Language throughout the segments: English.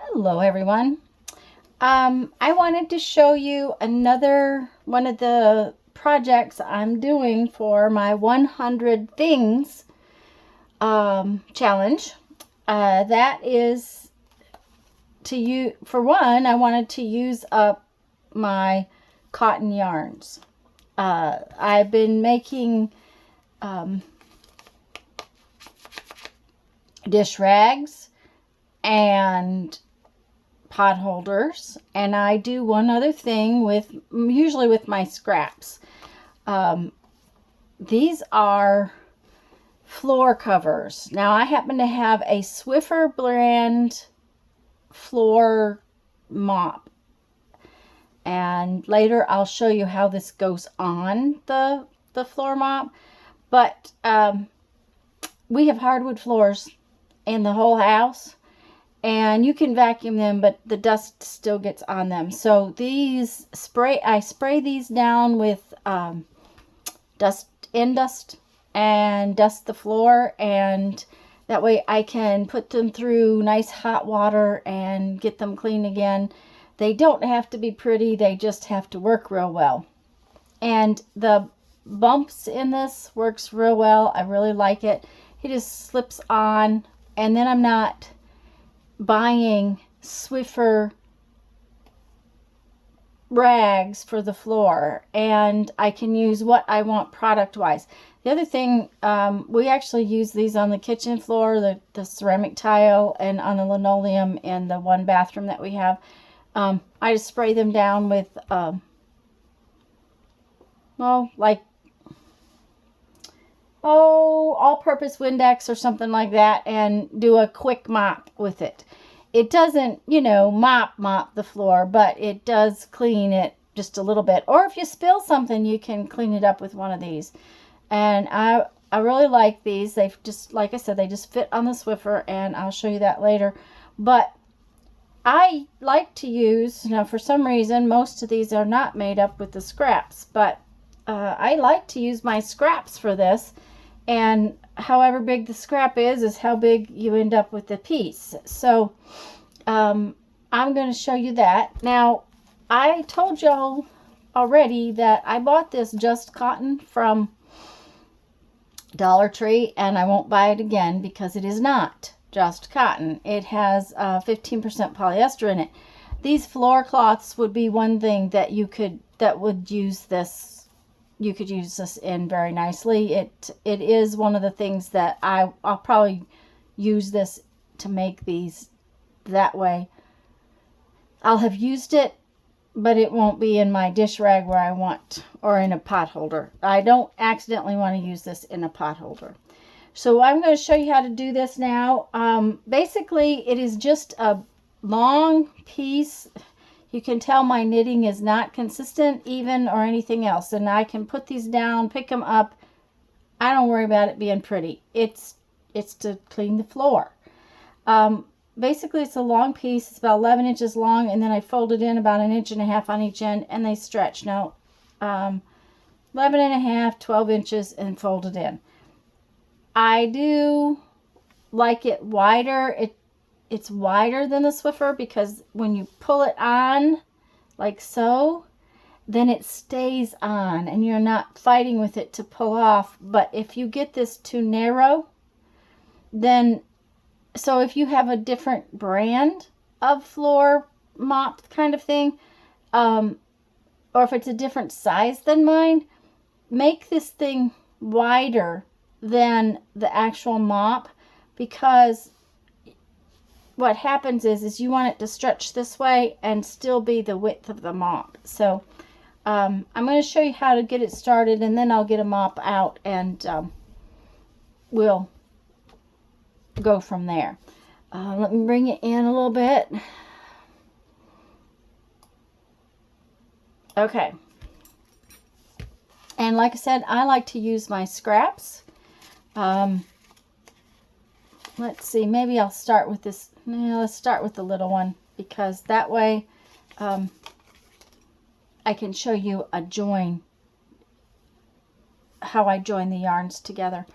Hello everyone. I wanted to show you another one of the projects I'm doing for my 100 things challenge. That is to use, for one, I wanted to use up my cotton yarns. I've been making dish rags and pot holders, and I do one other thing usually with my scraps. These are floor covers. Now I happen to have a Swiffer brand floor mop, and later I'll show you how this goes on the floor mop. But we have hardwood floors in the whole house, and you can vacuum them, but the dust still gets on them. So I spray these down with dust and dust the floor, and that way I can put them through nice hot water and get them clean again. They don't have to be pretty, they just have to work real well. And the bumps in this works real well. I really like it. It just slips on, and then I'm not buying Swiffer rags for the floor, and I can use what I want product wise. The other thing, we actually use these on the kitchen floor, the ceramic tile, and on the linoleum in the one bathroom that we have. I just spray them down with all-purpose Windex or something like that, and do a quick mop with it. It doesn't, mop the floor, but it does clean it just a little bit. Or if you spill something, you can clean it up with one of these. And I really like these. They've just, like I said, they just fit on the Swiffer, and I'll show you that later. But I like to use, now for some reason, most of these are not made up with the scraps, but I like to use my scraps for this. And however big the scrap is how big you end up with the piece. So I'm going to show you that. Now, I told y'all already that I bought this Just Cotton from Dollar Tree, and I won't buy it again because it is not Just Cotton. It has 15% polyester in it. These floor cloths would be one thing that you could use this in very nicely. It is one of the things that I'll probably use this to make these that way. I'll have used it, but it won't be in my dish rag where I want, or in a pot holder. I don't accidentally want to use this in a pot holder. So I'm going to show you how to do this now. Basically, it is just a long piece. You can tell my knitting is not consistent, even, or anything else. And I can put these down, pick them up. I don't worry about it being pretty. It's to clean the floor. Basically, it's a long piece. It's about 11 inches long, and then I fold it in about 1.5 inches on each end, and they stretch. Now, 11.5, 12 inches, and fold it in. I do like it wider. It's wider than the Swiffer because when you pull it on like so, then it stays on and you're not fighting with it to pull off. But if you get this too narrow, then, so if you have a different brand of floor mop kind of thing, or if it's a different size than mine, make this thing wider than the actual mop, because what happens is you want it to stretch this way and still be the width of the mop. So I'm going to show you how to get it started, and then I'll get a mop out, and we'll go from there. Let me bring it in a little bit. Okay. And like I said, I like to use my scraps. Let's see, maybe I'll start with this. No, let's start with the little one, because that way I can show you how I join the yarns together.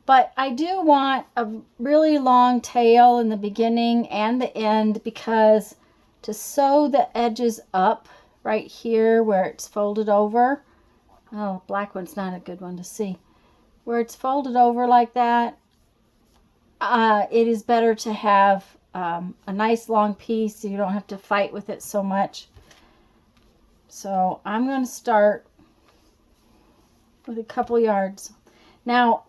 But I do want a really long tail in the beginning and the end, because to sew the edges up right here where it's folded over. Oh, black one's not a good one to see. Where it's folded over like that, it is better to have a nice long piece so you don't have to fight with it so much. So I'm going to start with a couple yards. Now,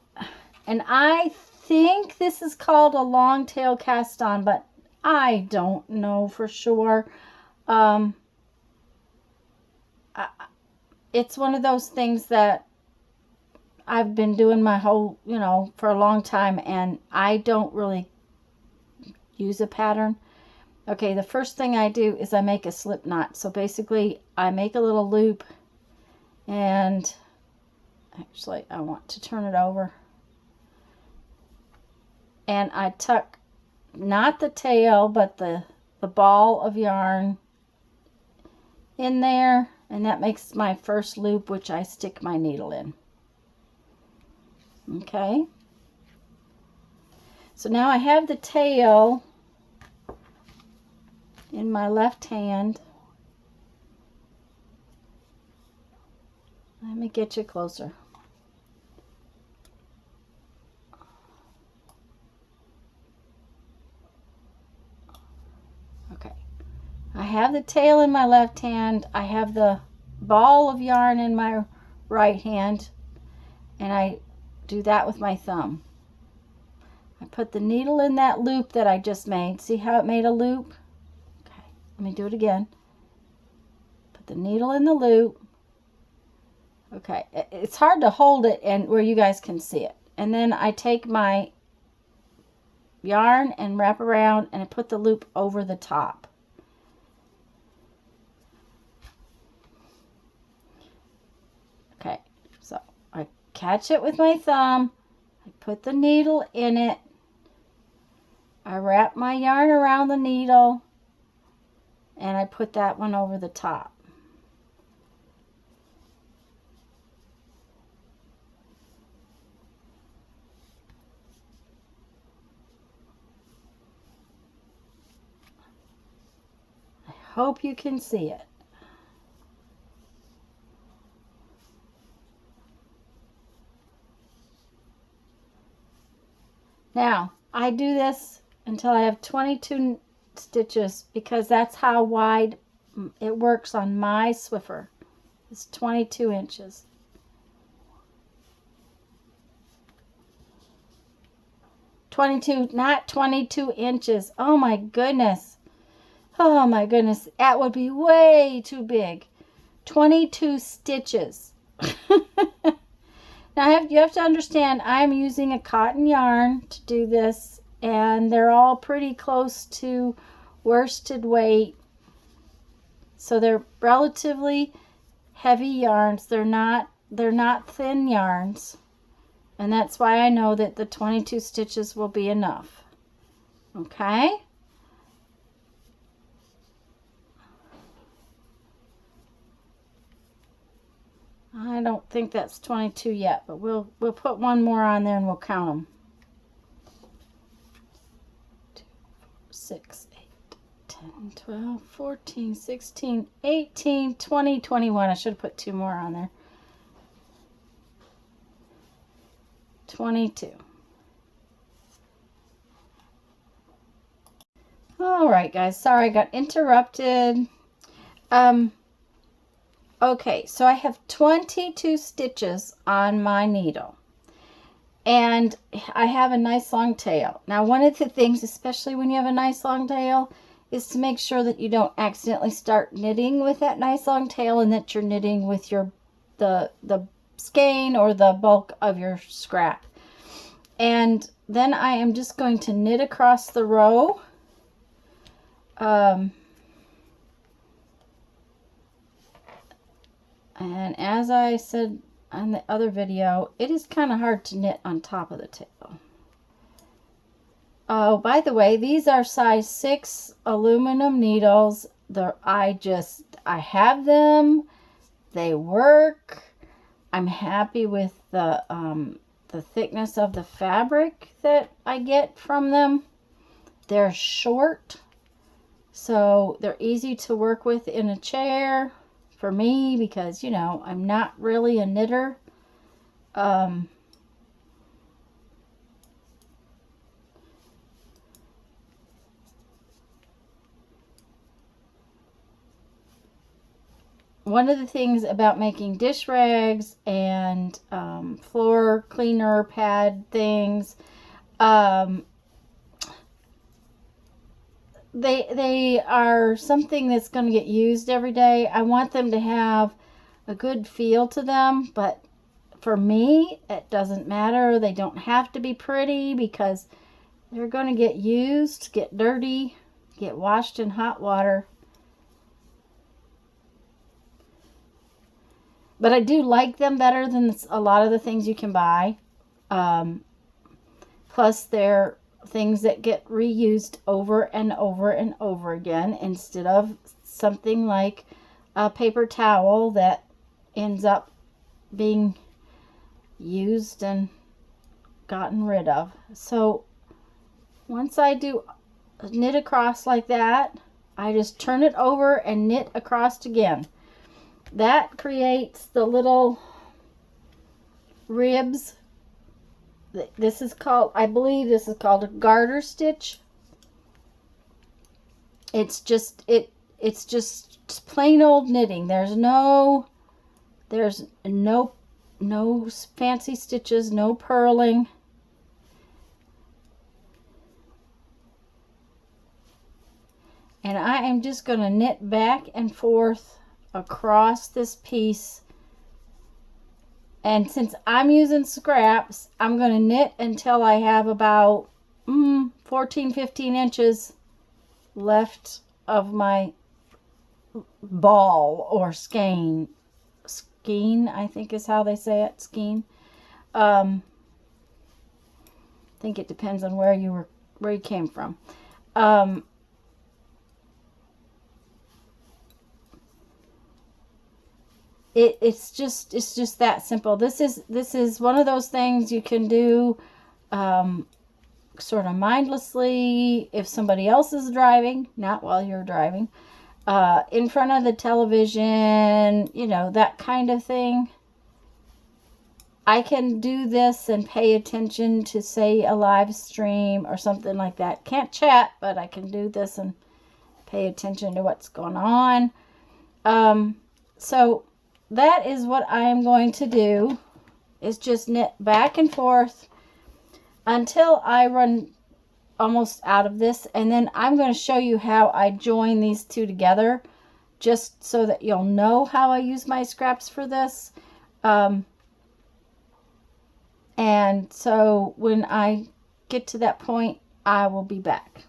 and I think this is called a long tail cast on, but I don't know for sure. It's one of those things that I've been doing my whole, for a long time, and I don't really use a pattern. Okay, the first thing I do is I make a slip knot. So basically I make a little loop, and actually I want to turn it over, and I tuck not the tail but the ball of yarn in there, and that makes my first loop, which I stick my needle in. Okay, so now I have the tail in my left hand. Let me get you closer. Okay, I have the tail in my left hand. I have the ball of yarn in my right hand, and I do that with my thumb. I put the needle in that loop that I just made. See how it made a loop? Okay, let me do it again. Put the needle in the loop. Okay, it's hard to hold it and where you guys can see it. And then I take my yarn and wrap around, and I put the loop over the top. Okay, so I catch it with my thumb, I put the needle in it, I wrap my yarn around the needle, and I put that one over the top. I hope you can see it. Now, I do this until I have 22 stitches, because that's how wide it works on my Swiffer. It's 22 inches. Not 22 inches. Oh my goodness. Oh my goodness. That would be way too big. 22 stitches. Now you have to understand, I'm using a cotton yarn to do this, and they're all pretty close to worsted weight. So they're relatively heavy yarns. They're not thin yarns. And that's why I know that the 22 stitches will be enough. Okay? I don't think that's 22 yet, but we'll put one more on there and we'll count them. 2, 4, 6, 8, 10, 12, 14, 16, 18, 20, 21. I should have put 2 more on there. 22. All right, guys. Sorry, I got interrupted. Okay, so I have 22 stitches on my needle, and I have a nice long tail. Now, one of the things, especially when you have a nice long tail, is to make sure that you don't accidentally start knitting with that nice long tail, and that you're knitting with the skein or the bulk of your scrap. And then I am just going to knit across the row. And as I said on the other video, it is kind of hard to knit on top of the tail. Oh, by the way, these are size 6 aluminum needles. I have them. They work. I'm happy with the the thickness of the fabric that I get from them. They're short, so they're easy to work with in a chair for me because, you know, I'm not really a knitter. One of the things about making dish rags and floor cleaner pad things, they are something that's going to get used every day. I want them to have a good feel to them, but for me, it doesn't matter. They don't have to be pretty because they're going to get used, get dirty, get washed in hot water. But I do like them better than a lot of the things you can buy. Plus, they're things that get reused over and over and over again instead of something like a paper towel that ends up being used and gotten rid of. So once I do knit across like that, I just turn it over and knit across again. That creates the little ribs. This is called, I believe this is called a garter stitch. It's just plain old knitting. There's no fancy stitches, no purling. And I am just going to knit back and forth across this piece. And since I'm using scraps, I'm going to knit until I have about 14-15 inches left of my ball or skein. Skein, I think is how they say it. Skein. I think it depends on where you came from. It's just that simple. This is one of those things you can do sort of mindlessly if somebody else is driving, not while you're driving, in front of the television, you know, that kind of thing. I can do this and pay attention to, say, a live stream or something like that. Can't chat, but I can do this and pay attention to what's going on. So that is what I am going to do, is just knit back and forth until I run almost out of this. And then I'm going to show you how I join these two together, just so that you'll know how I use my scraps for this. And so when I get to that point, I will be back.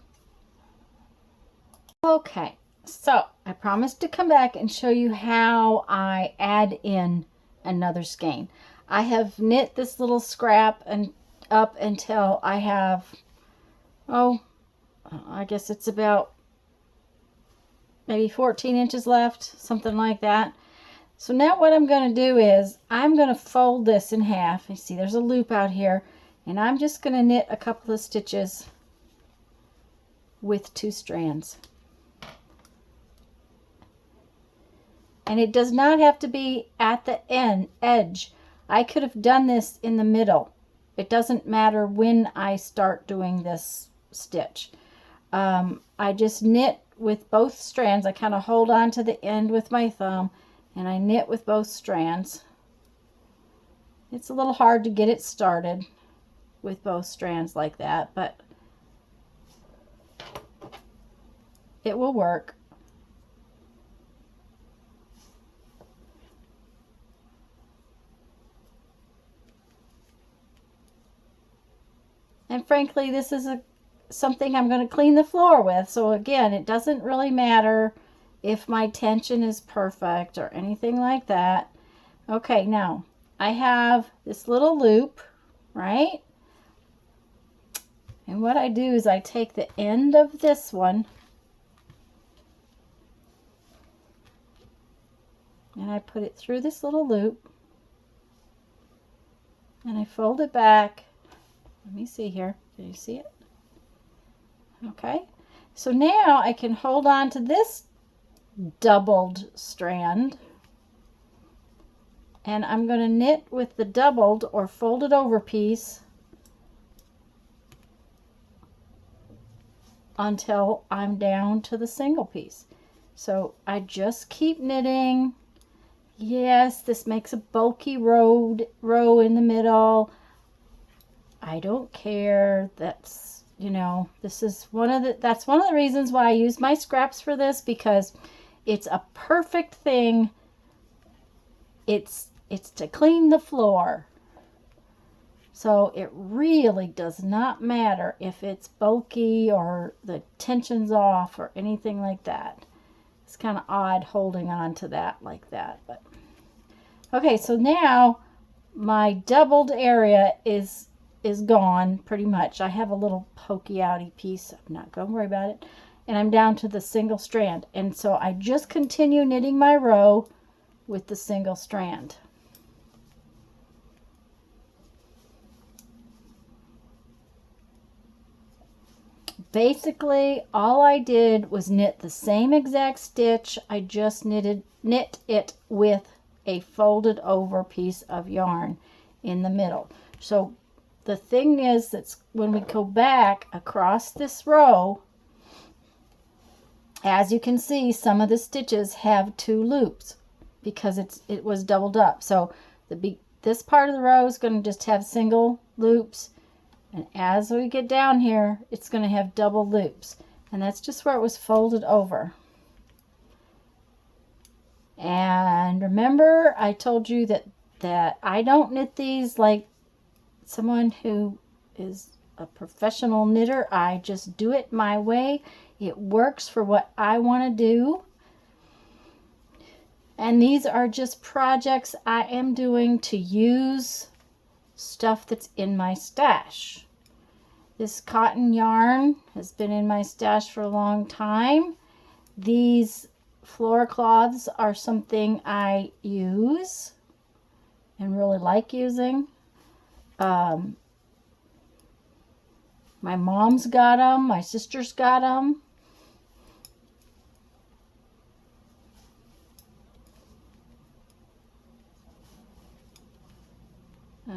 Okay. So I promised to come back and show you how I add in another skein. I have knit this little scrap and up until I have, I guess it's about maybe 14 inches left, something like that. So now what I'm going to do is I'm going to fold this in half. You see there's a loop out here, and I'm just going to knit a couple of stitches with 2 strands. And it does not have to be at the edge. I could have done this in the middle. It doesn't matter when I start doing this stitch. I just knit with both strands. I kind of hold on to the end with my thumb, and I knit with both strands. It's a little hard to get it started with both strands like that, but it will work. And frankly, this is something I'm going to clean the floor with. So again, it doesn't really matter if my tension is perfect or anything like that. Okay, now I have this little loop, right? And what I do is I take the end of this one and I put it through this little loop. and I fold it back. Let me see here. Can you see it? Okay. So now I can hold on to this doubled strand, and I'm going to knit with the doubled or folded over piece until I'm down to the single piece. So I just keep knitting. Yes, this makes a bulky row in the middle. I don't care. That's, you know, this is that's one of the reasons why I use my scraps for this, because it's a perfect thing. It's to clean the floor. So it really does not matter if it's bulky or the tension's off or anything like that. It's kind of odd holding on to that like that. But okay, so now my doubled area is gone pretty much. I have a little pokey outy piece. I'm not going to worry about it. And I'm down to the single strand. And so I just continue knitting my row with the single strand. Basically, all I did was knit the same exact stitch. I just knit it with a folded over piece of yarn in the middle. So the thing is that when we go back across this row, as you can see, some of the stitches have 2 loops because it was doubled up. So this part of the row is going to just have single loops. And as we get down here, it's going to have double loops. And that's just where it was folded over. And remember, I told you that I don't knit these like someone who is a professional knitter. I just do it my way. It works for what I want to do. And these are just projects I am doing to use stuff that's in my stash. This cotton yarn has been in my stash for a long time. These floor cloths are something I use and really like using. My mom's got them. My sister's got them.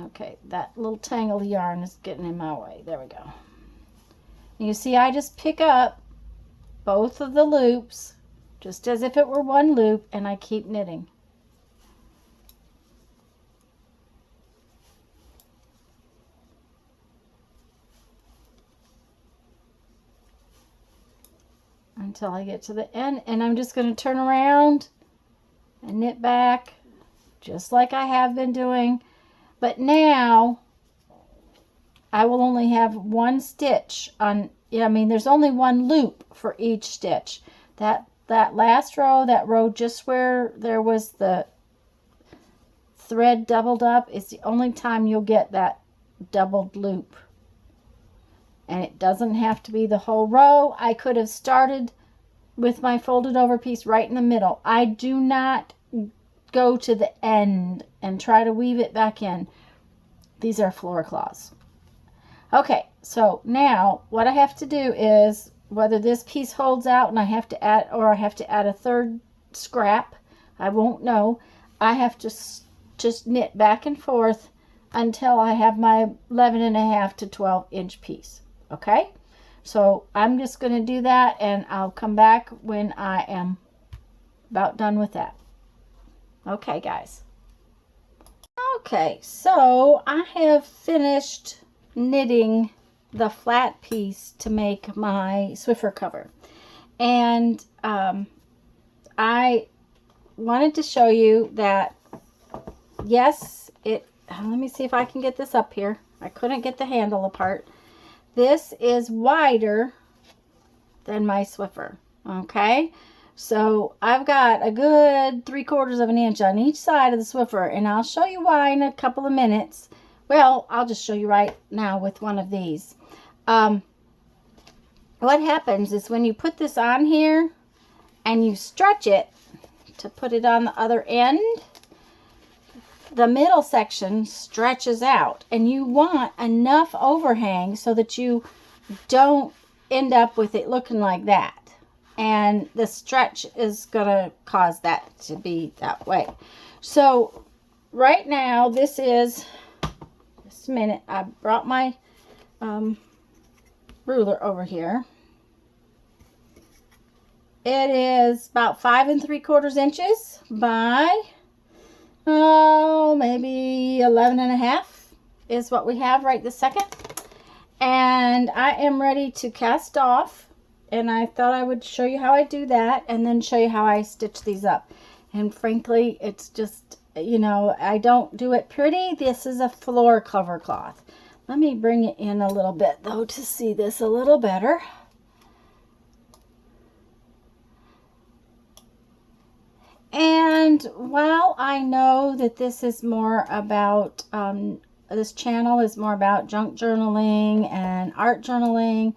Okay, that little tangle of yarn is getting in my way. There we go. And you see, I just pick up both of the loops, just as if it were one loop, and I keep knitting. Until I get to the end, and I'm just going to turn around and knit back, just like I have been doing. But now I will only have one stitch on, I mean, there's only one loop for each stitch. That last row, that row just where there was the thread doubled up, is the only time you'll get that doubled loop. And it doesn't have to be the whole row. I could have started with my folded over piece right in the middle. I do not go to the end and try to weave it back in. These are floor cloths. Okay, so now what I have to do is, whether this piece holds out and I have to add, or I have to add a third scrap, I won't know. I have to just knit back and forth until I have my 11.5 to 12 inch piece. Okay, so I'm just going to do that, and I'll come back when I am about done with that. Okay, guys. Okay, so I have finished knitting the flat piece to make my Swiffer cover. And I wanted to show you that, yes, let me see if I can get this up here. I couldn't get the handle apart. This is wider than my Swiffer, okay? So I've got a good 3/4 of an inch on each side of the Swiffer, and I'll show you why in a couple of minutes. Well, I'll just show you right now with one of these. What happens is when you put this on here and you stretch it to put it on the other end, the middle section stretches out, and you want enough overhang so that you don't end up with it looking like that. And the stretch is going to cause that to be that way. So right now, this is, just a minute, I brought my ruler over here. It is about 5 3/4 inches by, maybe 11 1/2 is what we have right this second. And I am ready to cast off. And I thought I would show you how I do that and then show you how I stitch these up. And frankly, it's just, you know, I don't do it pretty. This is a floor cover cloth. Let me bring it in a little bit, though, to see this a little better. And while I know that this is more about, this channel is more about junk journaling and art journaling,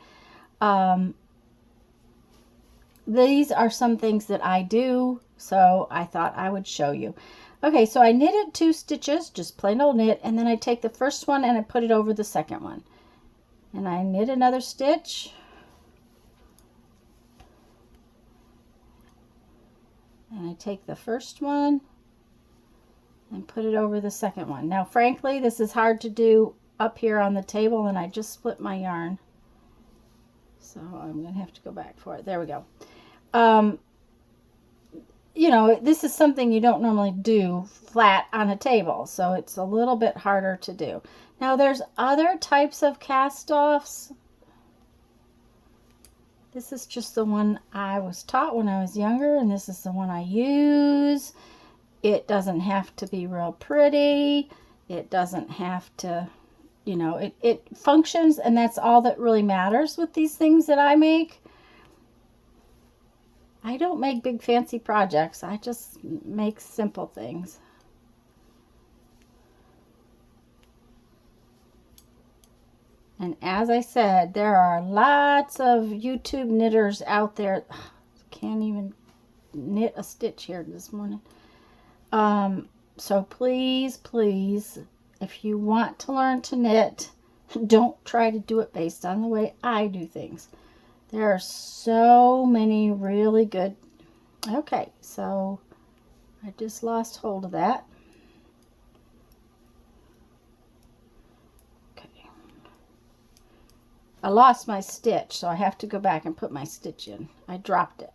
these are some things that I do, so I thought I would show you. Okay, so I knitted 2 stitches, just plain old knit, and then I take the first one and I put it over the second one. And I knit another stitch. And I take the first one and put it over the second one. Now, frankly, this is hard to do up here on the table, and I just split my yarn. So I'm going to have to go back for it. There we go. You know, this is something you don't normally do flat on a table, so it's a little bit harder to do. Now, there's other types of cast-offs. This is just the one I was taught when I was younger, and this is the one I use. It doesn't have to be real pretty. It doesn't have to, you know, it functions, and that's all that really matters with these things that I make. I don't make big fancy projects. I just make simple things. And as I said, there are lots of YouTube knitters out there. Can't even knit a stitch here this morning. So please, please, if you want to learn to knit, don't try to do it based on the way I do things. There are so many really good. Okay, so I just lost hold of that. Okay. I lost my stitch, so I have to go back and put my stitch in. I dropped it.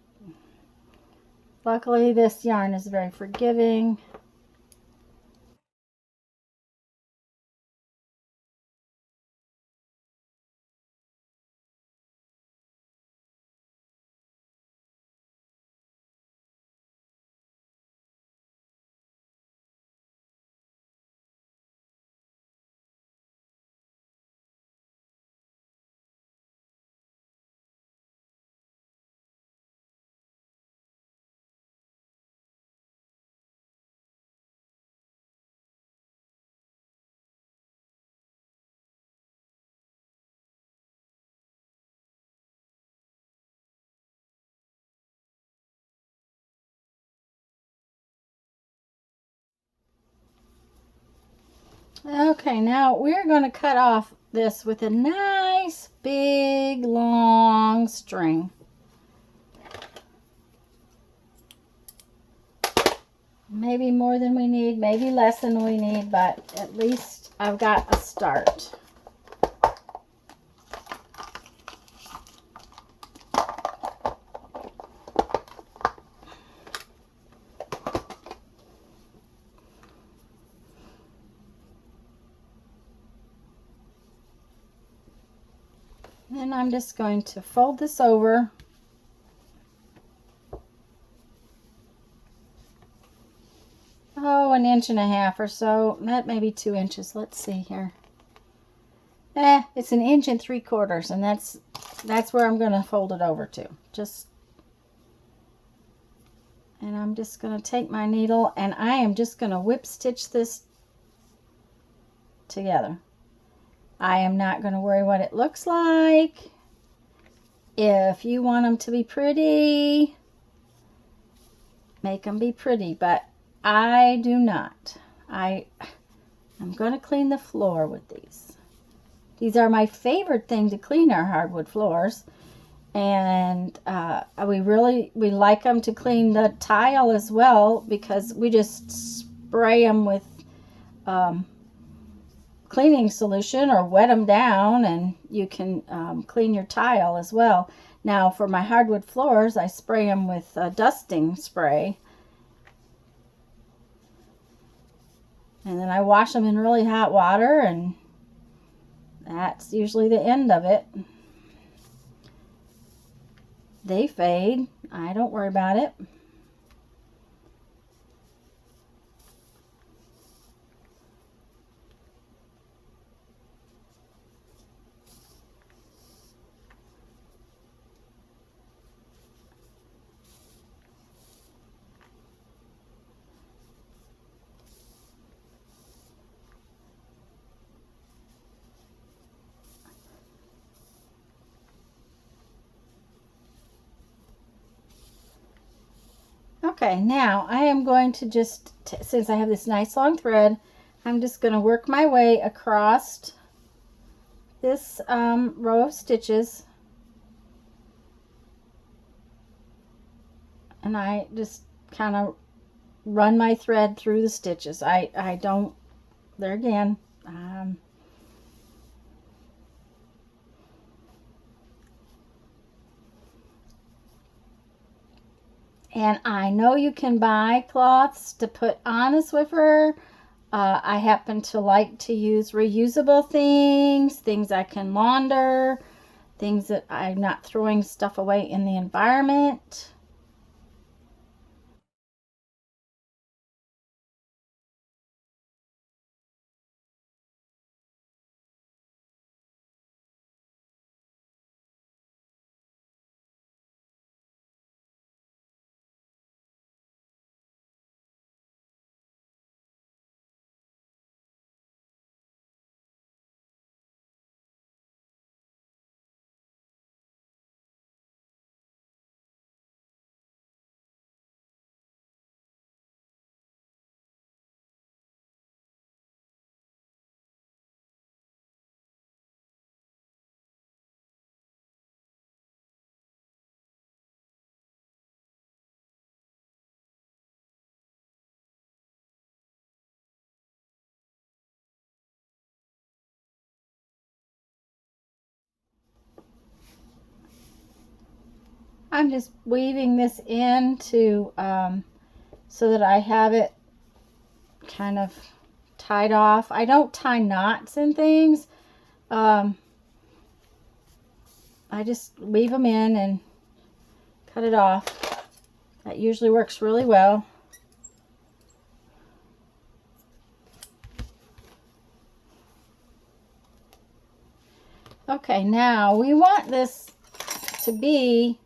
Luckily, this yarn is very forgiving. Okay, now we're going to cut off this with a nice big long string. Maybe more than we need, maybe less than we need, but at least I've got a start. Then I'm just going to fold this over. Oh, 1.5 inches or so. That may be 2 inches. Let's see here. It's 1 3/4 inches, and that's where I'm going to fold it over to. And I'm just going to take my needle, and I am just going to whip stitch this together. I am not going to worry what it looks like. If you want them to be pretty, make them be pretty, but I do not. I'm going to clean the floor with these. These are my favorite thing to clean our hardwood floors. And we like them to clean the tile as well, because we just spray them with cleaning solution or wet them down, and you can clean your tile as well. Now for my hardwood floors, I spray them with dusting spray, and then I wash them in really hot water, and that's usually the end of it. They fade. I don't worry about it. Okay, now I am going to just, since I have this nice long thread, I'm just going to work my way across this row of stitches. And I just kind of run my thread through the stitches. I don't, there again, and I know you can buy cloths to put on a Swiffer. I happen to like to use reusable things I can launder, things that I'm not throwing stuff away in the environment. I'm just weaving this in to so that I have it kind of tied off. I don't tie knots and things. I just weave them in and cut it off. That usually works really well. Okay, now we want this to be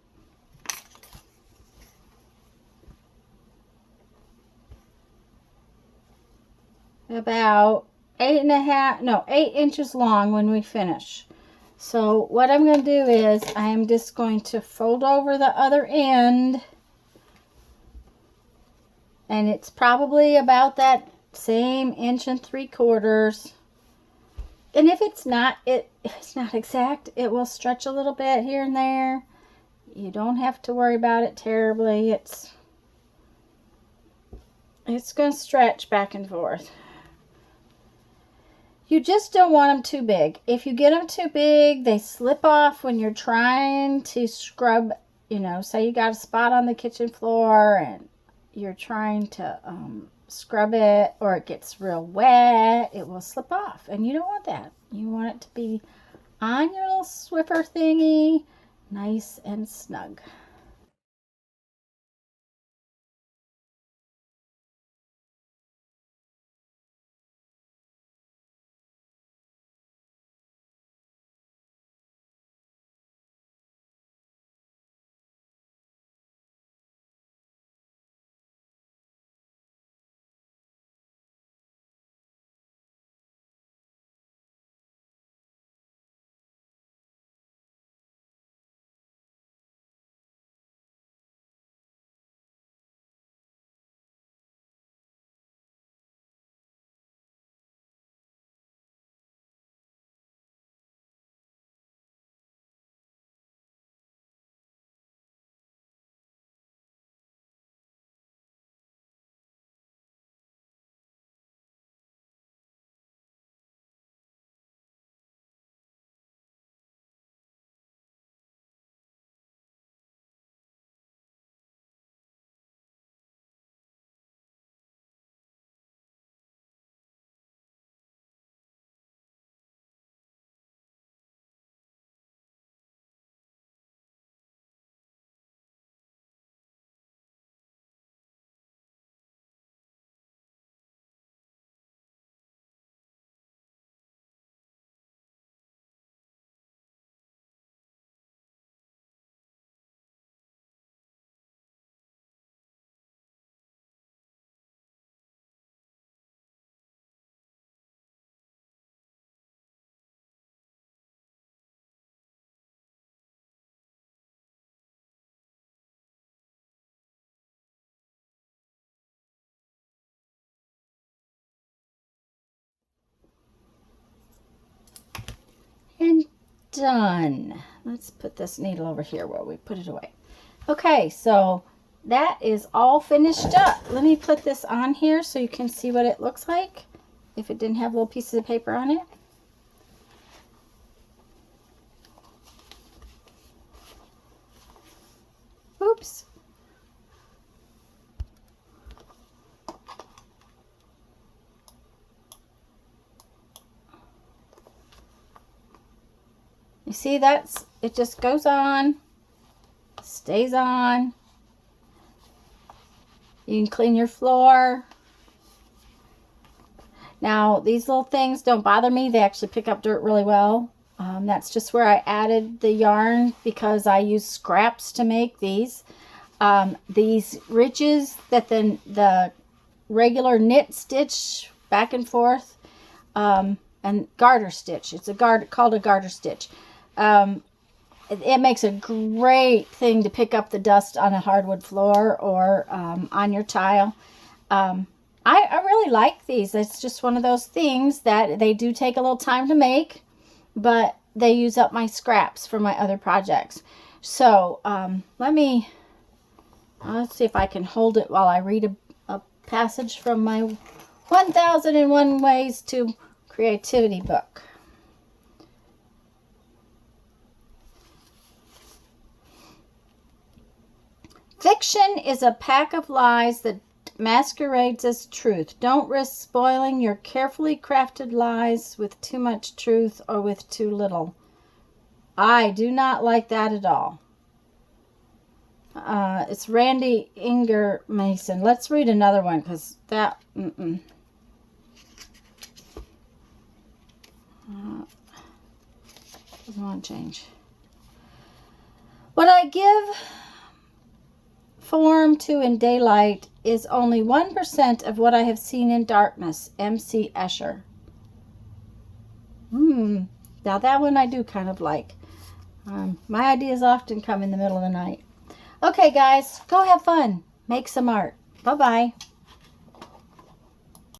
about 8 inches long when we finish. So what I'm going to do is I'm just going to fold over the other end, and it's probably about that same 1 3/4 inches. And if it's not exact, it will stretch a little bit here and there. You don't have to worry about it terribly. It's going to stretch back and forth. You just don't want them too big. If you get them too big, they slip off when you're trying to scrub. You know, say you got a spot on the kitchen floor and you're trying to scrub it, or it gets real wet, it will slip off, and you don't want that. You want it to be on your little Swiffer thingy, nice and snug. done. Let's put this needle over here where we put it away. Okay, so that is all finished up. Let me put this on here so you can see what it looks like if it didn't have little pieces of paper on it. Oops. You see, it just goes on, stays on. You can clean your floor. Now, these little things don't bother me. They actually pick up dirt really well. That's just where I added the yarn because I use scraps to make these. These ridges that the regular knit stitch back and forth, and garter stitch. It's called a garter stitch. It makes a great thing to pick up the dust on a hardwood floor or on your tile. I really like these. It's just one of those things that they do take a little time to make, but they use up my scraps for my other projects. So let's see if I can hold it while I read a passage from my 1001 Ways to Creativity book. Fiction is a pack of lies that masquerades as truth. Don't risk spoiling your carefully crafted lies with too much truth or with too little. I do not like that at all. It's Randy Inger Mason. Let's read another one because that... doesn't want to change. What I give form to in daylight is only 1% of what I have seen in darkness. M.C. Escher. Now that one I do kind of like. My ideas often come in the middle of the night. Okay, guys, go have fun. Make some art. Bye-bye.